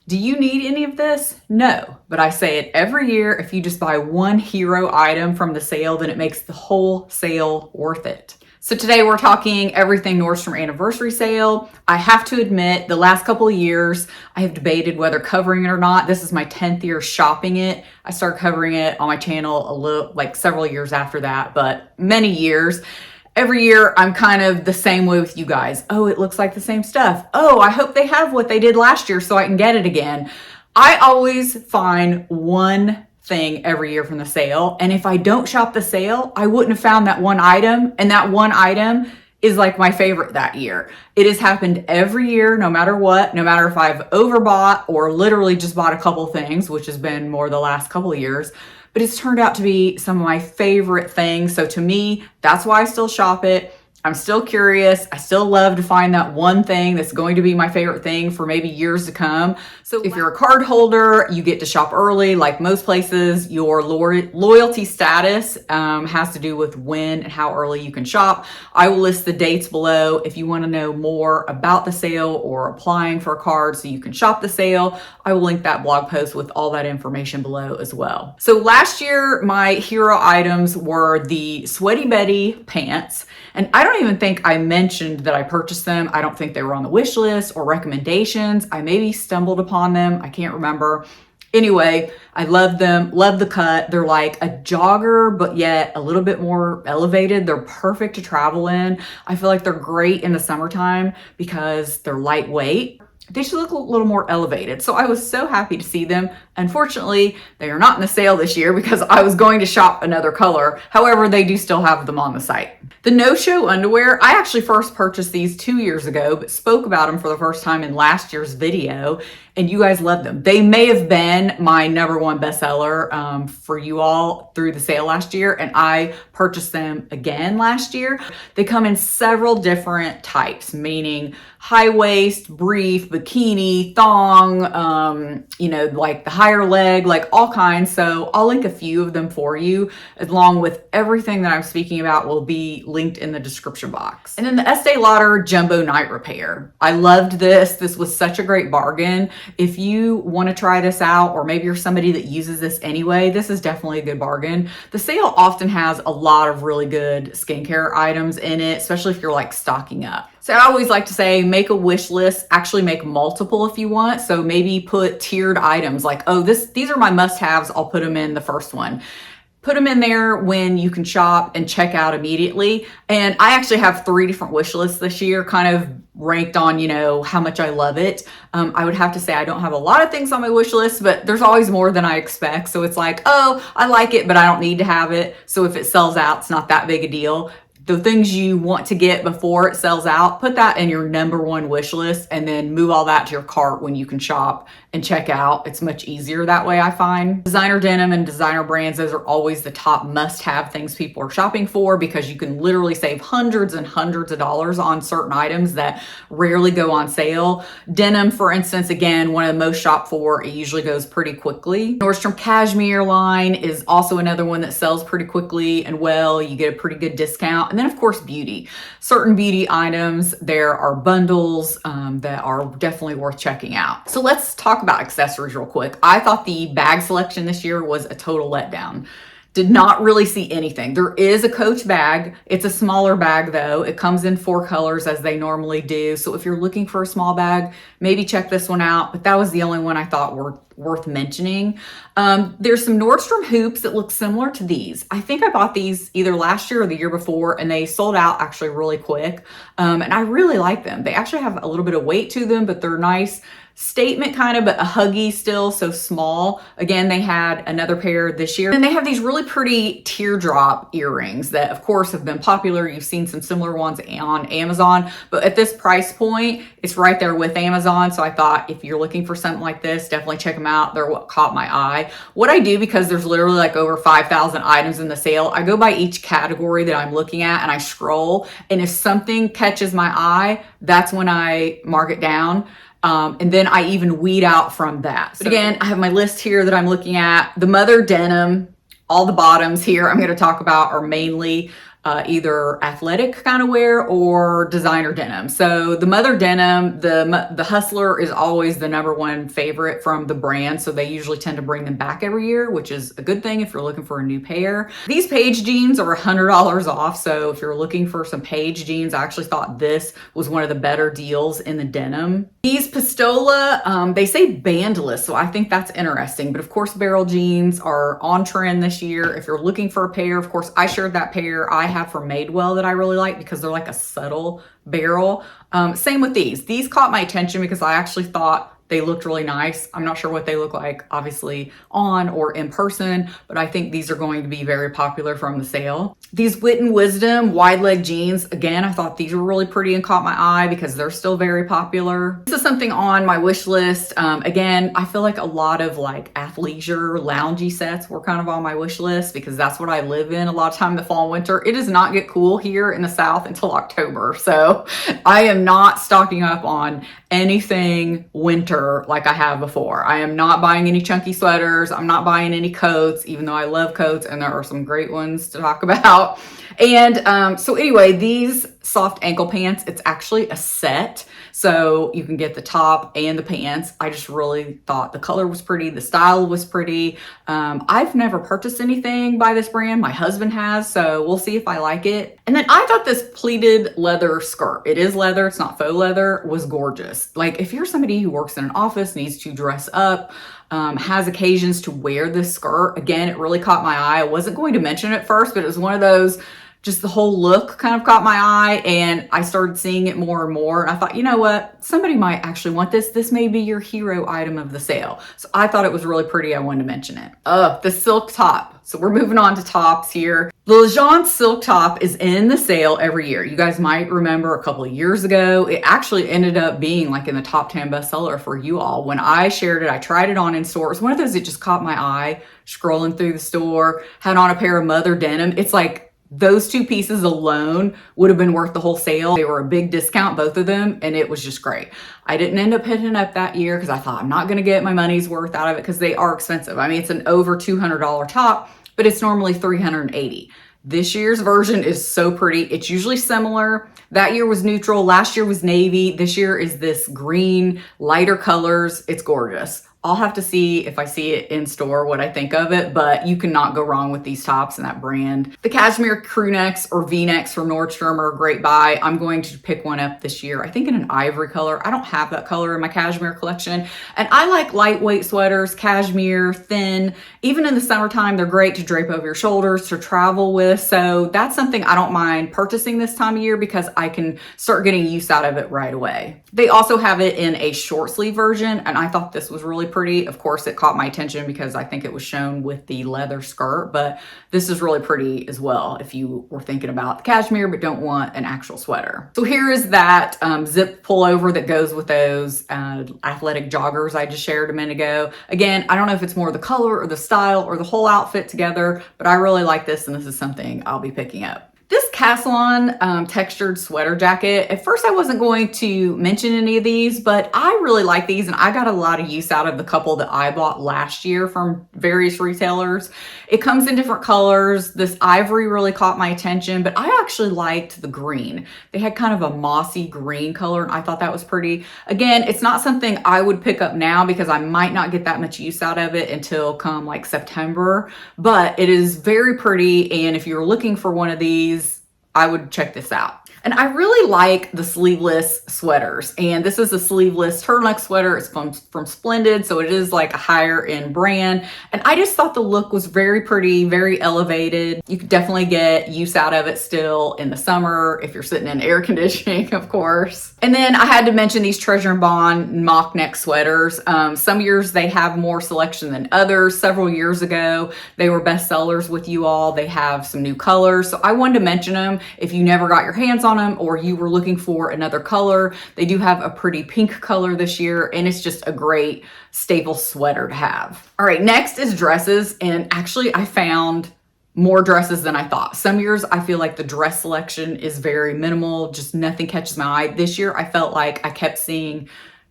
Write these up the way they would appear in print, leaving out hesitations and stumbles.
Do you need any of this? No, but I say it every year. If you just buy one hero item from the sale, then it makes the whole sale worth it. So today we're talking everything Nordstrom anniversary sale. I have to admit, the last couple of years, I have debated whether covering it or not. This is my 10th year shopping it. I started covering it on my channel like several years after that, but many years. Every year, I'm kind of the same way with you guys. Oh, it looks like the same stuff. Oh, I hope they have what they did last year so I can get it again. I always find one thing every year from the sale. And if I don't shop the sale, I wouldn't have found that one item. And that one item is like my favorite that year. It has happened every year, no matter what, no matter if I've overbought or literally just bought a couple things, which has been more the last couple of years. But it's turned out to be some of my favorite things. So to me, that's why I still shop it. I'm still curious. I still love to find that one thing that's going to be my favorite thing for maybe years to come. So if you're a card holder, you get to shop early. Like most places, your loyalty status has to do with when and how early you can shop. I will list the dates below if you want to know more about the sale or applying for a card so you can shop the sale. I will link that blog post with all that information below as well. So last year, my hero items were the Sweaty Betty pants. And I don't even think I mentioned that I purchased them. I don't think they were on the wish list or recommendations. I maybe stumbled upon them. I can't remember. Anyway, I love them, love the cut. They're like a jogger, but yet a little bit more elevated. They're perfect to travel in. I feel like they're great in the summertime because they're lightweight. They should look a little more elevated. So I was so happy to see them. Unfortunately, they are not in the sale this year because I was going to shop another color. However, they do still have them on the site. The no-show underwear, I actually first purchased these 2 years ago, but spoke about them for the first time in last year's video, and you guys loved them. They may have been my #1 bestseller for you all through the sale last year, and I purchased them again last year. They come in several different types, meaning high waist, brief, bikini, thong, like the higher leg, like all kinds. So I'll link a few of them for you, along with everything that I'm speaking about will be linked in the description box. And then the Estee Lauder Jumbo Night Repair. I loved this. This was such a great bargain. If you want to try this out, or maybe you're somebody that uses this anyway, this is definitely a good bargain. The sale often has a lot of really good skincare items in it, especially if you're like stocking up. So I always like to say, make a wish list, actually make multiple if you want. So maybe put tiered items like, oh, these are my must-haves. I'll put them in the first one. Put them in there when you can shop and check out immediately. And I actually have 3 different wish lists this year, kind of ranked on, how much I love it. I would have to say I don't have a lot of things on my wish list, but there's always more than I expect. So it's like, oh, I like it, but I don't need to have it. So if it sells out, it's not that big a deal. The things you want to get before it sells out, put that in your #1 wish list and then move all that to your cart when you can shop and check out. It's much easier that way, I find. Designer denim and designer brands, those are always the top must-have things people are shopping for because you can literally save hundreds and hundreds of dollars on certain items that rarely go on sale. Denim, for instance, again, one of the most shopped for. It usually goes pretty quickly. Nordstrom Cashmere line is also another one that sells pretty quickly and well. You get a pretty good discount. And then, of course, beauty. Certain beauty items, there are bundles that are definitely worth checking out. So let's talk about accessories real quick. I thought the bag selection this year was a total letdown. Did not really see anything. There is a Coach bag. It's a smaller bag though. It comes in 4 colors as they normally do. So if you're looking for a small bag, maybe check this one out. But that was the only one I thought worth mentioning. There's some Nordstrom hoops that look similar to these. I think I bought these either last year or the year before, and they sold out actually really quick. And I really like them. They actually have a little bit of weight to them, but they're nice. Statement kind of, but a huggy still, so small. Again, they had another pair this year. And they have these really pretty teardrop earrings that of course have been popular. You've seen some similar ones on Amazon, but at this price point, it's right there with Amazon. So I thought if you're looking for something like this, definitely check them out. They're what caught my eye. What I do, because there's literally like over 5,000 items in the sale, I go by each category that I'm looking at and I scroll. And if something catches my eye, that's when I mark it down. And then I even weed out from that. So again, I have my list here that I'm looking at. The Mother denim, all the bottoms here I'm going to talk about are mainly either athletic kind of wear or designer denim. So the Mother denim, the Hustler is always the #1 favorite from the brand. So they usually tend to bring them back every year, which is a good thing if you're looking for a new pair. These Paige jeans are $100 off. So if you're looking for some Paige jeans, I actually thought this was one of the better deals in the denim. These Pistola, they say bandless, so I think that's interesting. But of course, barrel jeans are on trend this year. If you're looking for a pair, of course, I shared that pair I have from Maidwell that I really like because they're like a subtle barrel. Same with these. These caught my attention because I actually thought they looked really nice. I'm not sure what they look like, obviously, on or in person, but I think these are going to be very popular from the sale. These Wit and Wisdom wide leg jeans, again, I thought these were really pretty and caught my eye because they're still very popular. This is something on my wish list. Again, I feel like a lot of like athleisure, loungy sets were kind of on my wish list because that's what I live in a lot of time in the fall and winter. It does not get cool here in the South until October. So I am not stocking up on anything winter like I have before. I am not buying any chunky sweaters. I'm not buying any coats, even though I love coats and there are some great ones to talk about. And so anyway, these soft ankle pants, it's actually a set. So you can get the top and the pants. I just really thought the color was pretty. The style was pretty. I've never purchased anything by this brand. My husband has, so we'll see if I like it. And then I thought this pleated leather skirt, it is leather, it's not faux leather, was gorgeous. Like if you're somebody who works in an office, needs to dress up, has occasions to wear this skirt, again, it really caught my eye. I wasn't going to mention it first, but it was one of those, just the whole look kind of caught my eye and I started seeing it more and more. And I thought, you know what? Somebody might actually want this. This may be your hero item of the sale. So I thought it was really pretty. I wanted to mention it. The silk top. So we're moving on to tops here. The Lejeune silk top is in the sale every year. You guys might remember a couple of years ago, it actually ended up being like in the top 10 bestseller for you all. When I shared it, I tried it on in store. It was one of those that just caught my eye scrolling through the store, had on a pair of Mother denim. It's like, those two pieces alone would have been worth the whole sale. They were a big discount, both of them, and it was just great. I didn't end up hitting up that year because I thought I'm not going to get my money's worth out of it because they are expensive. I mean, it's an over $200 top, but it's normally $380. This year's version is so pretty. It's usually similar. That year was neutral. Last year was navy. This year is this green, lighter colors. It's gorgeous. I'll have to see if I see it in store what I think of it, but you cannot go wrong with these tops and that brand. The cashmere crew necks or V-necks from Nordstrom are a great buy. I'm going to pick one up this year, I think in an ivory color. I don't have that color in my cashmere collection. And I like lightweight sweaters, cashmere, thin. Even in the summertime, they're great to drape over your shoulders, to travel with. So that's something I don't mind purchasing this time of year because I can start getting use out of it right away. They also have it in a short sleeve version, and I thought this was really pretty. Of course, it caught my attention because I think it was shown with the leather skirt, but this is really pretty as well if you were thinking about the cashmere but don't want an actual sweater. So here is that zip pullover that goes with those athletic joggers I just shared a minute ago. Again, I don't know if it's more the color or the style or the whole outfit together, but I really like this and this is something I'll be picking up. This Caslon textured sweater jacket, at first I wasn't going to mention any of these, but I really like these and I got a lot of use out of the couple that I bought last year from various retailers. It comes in different colors. This ivory really caught my attention, but I actually liked the green. They had kind of a mossy green color and I thought that was pretty. Again, it's not something I would pick up now because I might not get that much use out of it until come like September, but it is very pretty. And if you're looking for one of these, I would check this out. And I really like the sleeveless sweaters. And this is a sleeveless turtleneck sweater. It's from Splendid, so it is like a higher end brand. And I just thought the look was very pretty, very elevated. You could definitely get use out of it still in the summer if you're sitting in air conditioning, of course. And then I had to mention these Treasure and Bond mock neck sweaters. Some years they have more selection than others. Several years ago, they were best sellers with you all. They have some new colors. So I wanted to mention them if you never got your hands on them or you were looking for another color. They do have a pretty pink color this year and it's just a great staple sweater to have. All right, next is dresses, and actually I found more dresses than I thought. Some years I feel like the dress selection is very minimal, just nothing catches my eye. This year I felt like I kept seeing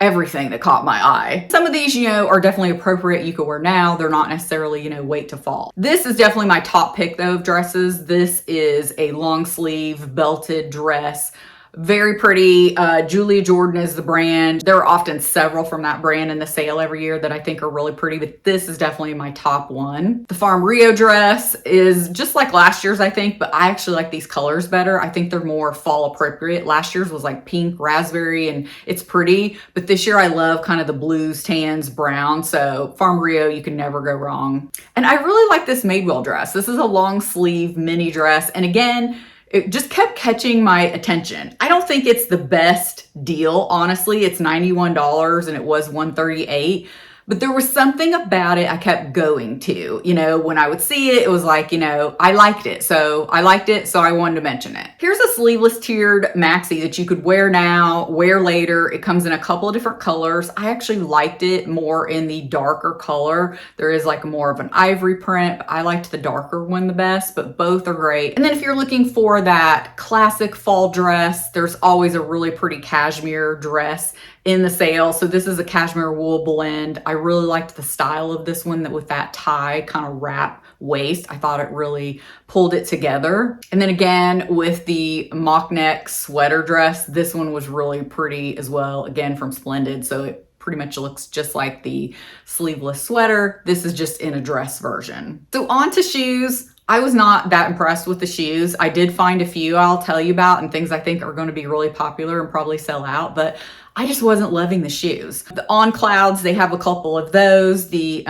everything that caught my eye. Some of these, you know, are definitely appropriate. You could wear now. They're not necessarily, you know, wait to fall. This is definitely my top pick though of dresses. This is a long sleeve belted dress. Very pretty. Julia Jordan is the brand. There are often several from that brand in the sale every year that I think are really pretty, but this is definitely my top one. The Farm Rio dress is just like last year's, I think, but I actually like these colors better. I think they're more fall appropriate. Last year's was like pink, raspberry, and it's pretty, but this year I love kind of the blues, tans, brown. So Farm Rio, you can never go wrong. And I really like this Maidwell dress. This is a long sleeve mini dress. And again, it just kept catching my attention. I don't think it's the best deal, honestly. It's $91 and it was $138. But there was something about it I kept going to. You know, when I would see it, it was like, you know, I liked it. So I wanted to mention it. Here's a sleeveless tiered maxi that you could wear now, wear later. It comes in a couple of different colors. I actually liked it more in the darker color. There is like more of an ivory print, but I liked the darker one the best, but both are great. And then if you're looking for that classic fall dress, there's always a really pretty cashmere dress in the sale. So this is a cashmere wool blend. I really liked the style of this one, that with that tie kind of wrap waist. I thought it really pulled it together. And then again, with the mock neck sweater dress, this one was really pretty as well, again from Splendid. So it pretty much looks just like the sleeveless sweater. This is just in a dress version. So on to shoes. I was not that impressed with the shoes. I did find a few I'll tell you about and things I think are going to be really popular and probably sell out, but I just wasn't loving the shoes. The On Clouds, they have a couple of those. The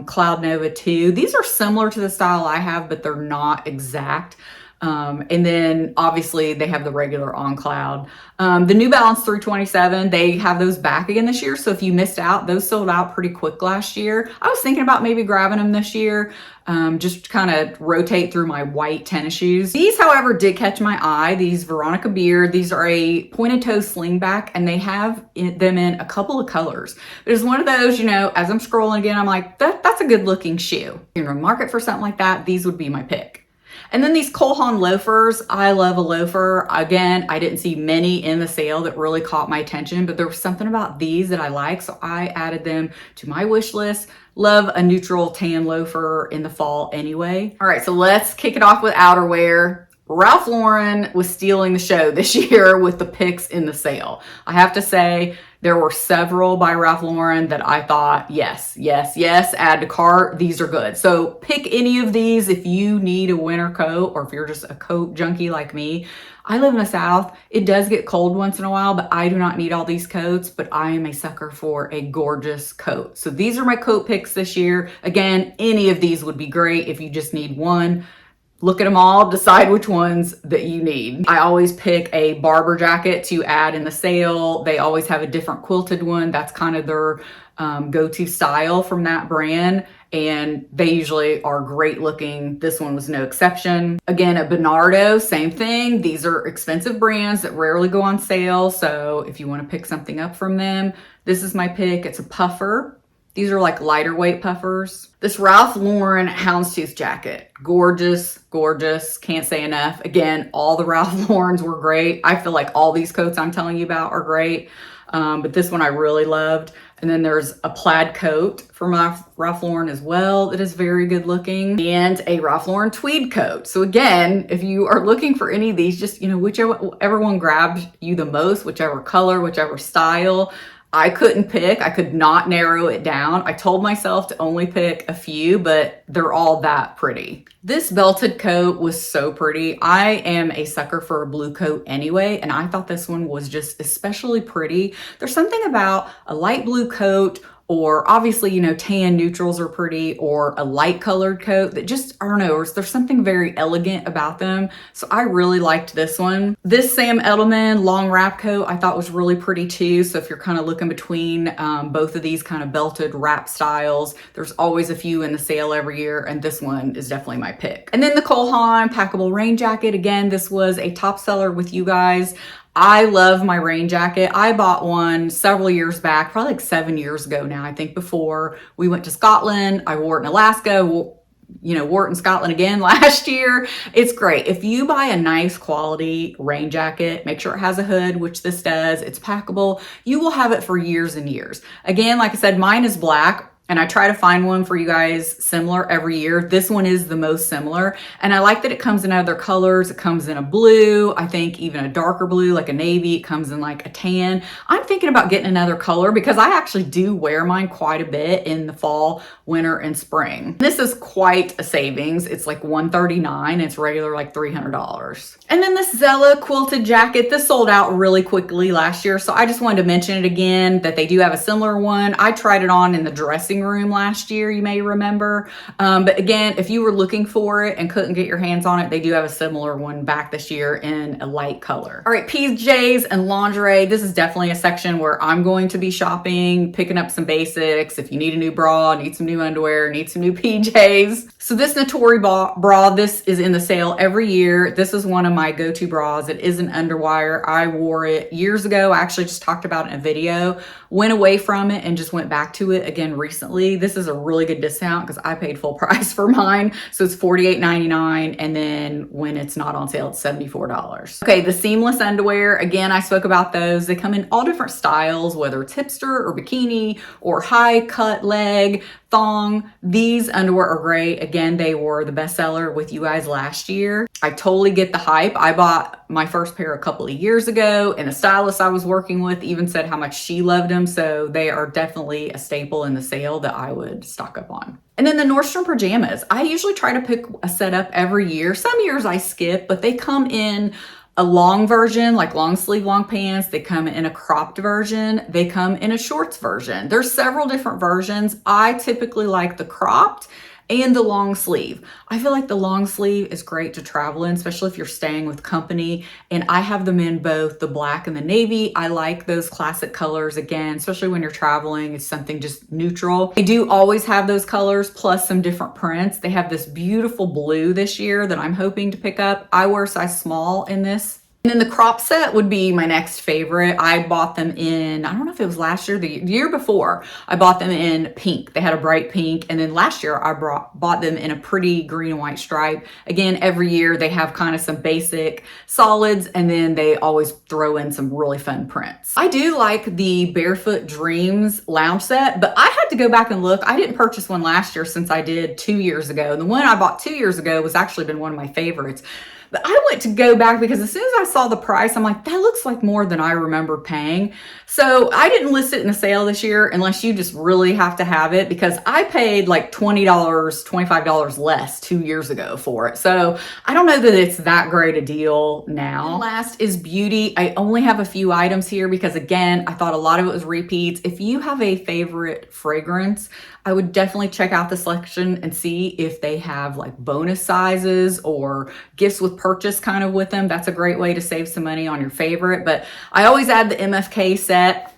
Cloud Nova 2. These are similar to the style I have, but they're not exact. And then obviously they have the regular On Cloud. The New Balance 327, they have those back again this year. So if you missed out, those sold out pretty quick last year. I was thinking about maybe grabbing them this year, just kind of rotate through my white tennis shoes. These, however, did catch my eye. These Veronica Beard, these are a pointed toe slingback, and they have them in a couple of colors. It's one of those, you know, as I'm scrolling again, I'm like, that's a good looking shoe. If you're in a market for something like that, these would be my pick. And then these Cole Haan loafers, I love a loafer. Again, I didn't see many in the sale that really caught my attention, but there was something about these that I like, so I added them to my wish list. Love a neutral tan loafer in the fall anyway. All right, so let's kick it off with outerwear. Ralph Lauren was stealing the show this year with the picks in the sale. I have to say, there were several by Ralph Lauren that I thought, yes, add to cart. These are good. So pick any of these if you need a winter coat, or if you're just a coat junkie like me. I live in the South. It does get cold once in a while, but I do not need all these coats, but I am a sucker for a gorgeous coat. So these are my coat picks this year. Again, any of these would be great if you just need one. Look at them all, decide which ones that you need. I always pick a Barber jacket to add in the sale. They always have a different quilted one. That's kind of their go-to style from that brand. And they usually are great looking. This one was no exception. Again, a Bernardo, same thing. These are expensive brands that rarely go on sale. So if you want to pick something up from them, this is my pick. It's a puffer. These are like lighter weight puffers. This Ralph Lauren houndstooth jacket. Gorgeous, gorgeous. Can't say enough. Again, all the Ralph Laurens were great. I feel like all these coats I'm telling you about are great. But this one I really loved. And then there's a plaid coat from Ralph Lauren as well that is very good looking, and a Ralph Lauren tweed coat. So again, if you are looking for any of these, just, you know, whichever one grabs you the most, whichever color, whichever style. I couldn't pick. I could not narrow it down. I told myself to only pick a few, but they're all that pretty. This belted coat was so pretty. I am a sucker for a blue coat anyway, and I thought this one was just especially pretty. There's something about a light blue coat, or obviously, you know, tan neutrals are pretty, or a light colored coat that just, I don't know, there's something very elegant about them. So I really liked this one. This Sam Edelman long wrap coat I thought was really pretty too. So if you're kind of looking between both of these kind of belted wrap styles, there's always a few in the sale every year, and this one is definitely my pick. And then the Cole Haan packable rain jacket. Again, this was a top seller with you guys. I love my rain jacket. I bought one several years back, probably like 7 years ago now, I think, before we went to Scotland. I wore it in Alaska, wore it in Scotland again last year. It's great. If you buy a nice quality rain jacket, make sure it has a hood, which this does. It's packable. You will have it for years and years. Again, like I said, mine is black. And I try to find one for you guys similar every year. This one is the most similar. And I like that it comes in other colors. It comes in a blue, I think even a darker blue, like a navy. It comes in like a tan. I'm thinking about getting another color because I actually do wear mine quite a bit in the fall, winter, and spring. This is quite a savings. It's like $139. It's regular like $300. And then this Zella quilted jacket, this sold out really quickly last year. So I just wanted to mention it again that they do have a similar one. I tried it on in the dressing room last year, you may remember. But again, if you were looking for it and couldn't get your hands on it, they do have a similar one back this year in a light color. All right, PJs and lingerie. This is definitely a section where I'm going to be shopping, picking up some basics. If you need a new bra, need some new underwear, need some new PJs. So this Notori bra, this is in the sale every year. This is one of my go-to bras. It is an underwire. I wore it years ago. I actually just talked about it in a video, went away from it and just went back to it again recently. This is a really good discount because I paid full price for mine. So it's $48.99. And then when it's not on sale, it's $74. Okay, the seamless underwear. Again, I spoke about those. They come in all different styles, whether it's hipster or bikini or high cut leg, thong. These underwear are great. Again, they were the bestseller with you guys last year. I totally get the hype. I bought my first pair a couple of years ago and the stylist I was working with even said how much she loved them. So they are definitely a staple in the sale that I would stock up on. And then the Nordstrom pajamas. I usually try to pick a set up every year. Some years I skip, but they come in a long version, like long sleeve, long pants. They come in a cropped version. They come in a shorts version. There's several different versions. I typically like the cropped and the long sleeve. I feel like the long sleeve is great to travel in, especially if you're staying with company. And I have them in both the black and the navy. I like those classic colors again, especially when you're traveling. It's something just neutral. They do always have those colors plus some different prints. They have this beautiful blue this year that I'm hoping to pick up. I wear size small in this. And then the crop set would be my next favorite. I bought them in, I don't know if it was last year, the year before, I bought them in pink. They had a bright pink. And then last year I bought them in a pretty green and white stripe. Again, every year they have kind of some basic solids and then they always throw in some really fun prints. I do like the Barefoot Dreams lounge set, but I had to go back and look. I didn't purchase one last year since I did 2 years ago. The one I bought 2 years ago was actually been one of my favorites. But I went to go back because as soon as I saw the price, I'm like, that looks like more than I remember paying. So I didn't list it in the sale this year unless you just really have to have it because I paid like $20, $25 less 2 years ago for it. So I don't know that it's that great a deal now. And last is beauty. I only have a few items here because again, I thought a lot of it was repeats. If you have a favorite fragrance, I would definitely check out the selection and see if they have like bonus sizes or gifts with purchase kind of with them. That's a great way to save some money on your favorite. But I always add the MFK set.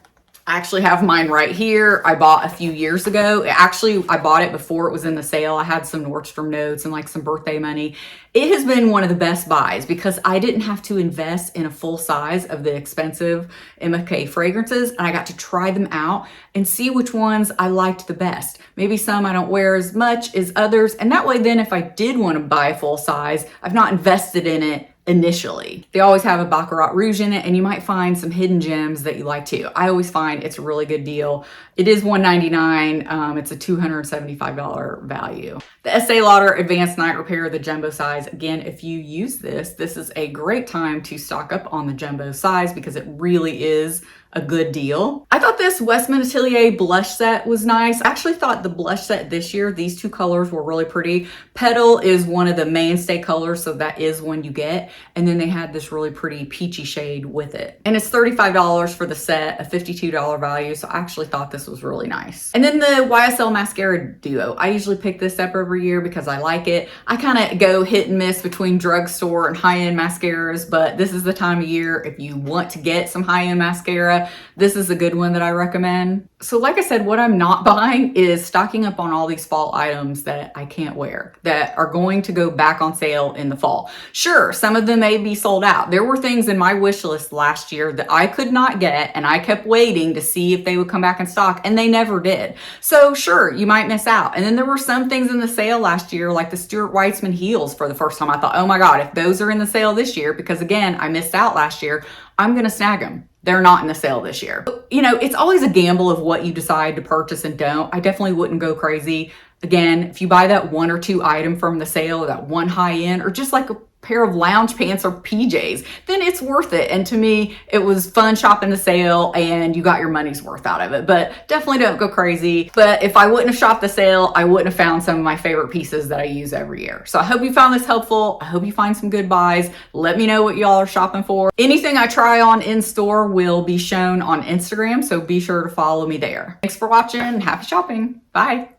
I actually have mine right here. I bought a few years ago. Actually, I bought it before it was in the sale. I had some Nordstrom notes and like some birthday money. It has been one of the best buys because I didn't have to invest in a full size of the expensive MFK fragrances. And I got to try them out and see which ones I liked the best. Maybe some I don't wear as much as others. And that way then if I did want to buy a full size, I've not invested in it initially. They always have a Baccarat Rouge in it and you might find some hidden gems that you like too. I always find it's a really good deal. It is $199. It's a $275 value. The Estee Lauder Advanced Night Repair, the jumbo size. Again, if you use this, this is a great time to stock up on the jumbo size because it really is a good deal. I thought this Westman Atelier blush set was nice. I actually thought the blush set this year, these two colors were really pretty. Petal is one of the mainstay colors, so that is one you get. And then they had this really pretty peachy shade with it. And it's $35 for the set, a $52 value. So I actually thought this was really nice. And then the YSL Mascara Duo. I usually pick this up every year because I like it. I kind of go hit and miss between drugstore and high-end mascaras, but this is the time of year if you want to get some high-end mascara, this is a good one that I recommend. So like I said, what I'm not buying is stocking up on all these fall items that I can't wear, that are going to go back on sale in the fall. Sure, some of them may be sold out. There were things in my wish list last year that I could not get, and I kept waiting to see if they would come back in stock, and they never did. So sure, you might miss out. And then there were some things in the sale last year, like the Stuart Weitzman heels. For the first time, I thought, oh my God, if those are in the sale this year, because again, I missed out last year, I'm gonna snag them. They're not in the sale this year. You know, it's always a gamble of what you decide to purchase and don't. I definitely wouldn't go crazy. Again, if you buy that one or two item from the sale, or that one high end, or just like a pair of lounge pants or PJs, then it's worth it. And to me, it was fun shopping the sale and you got your money's worth out of it. But definitely don't go crazy. But if I wouldn't have shopped the sale, I wouldn't have found some of my favorite pieces that I use every year. So I hope you found this helpful. I hope you find some good buys. Let me know what y'all are shopping for. Anything I try on in store will be shown on Instagram, so be sure to follow me there. Thanks for watching. Happy shopping. Bye.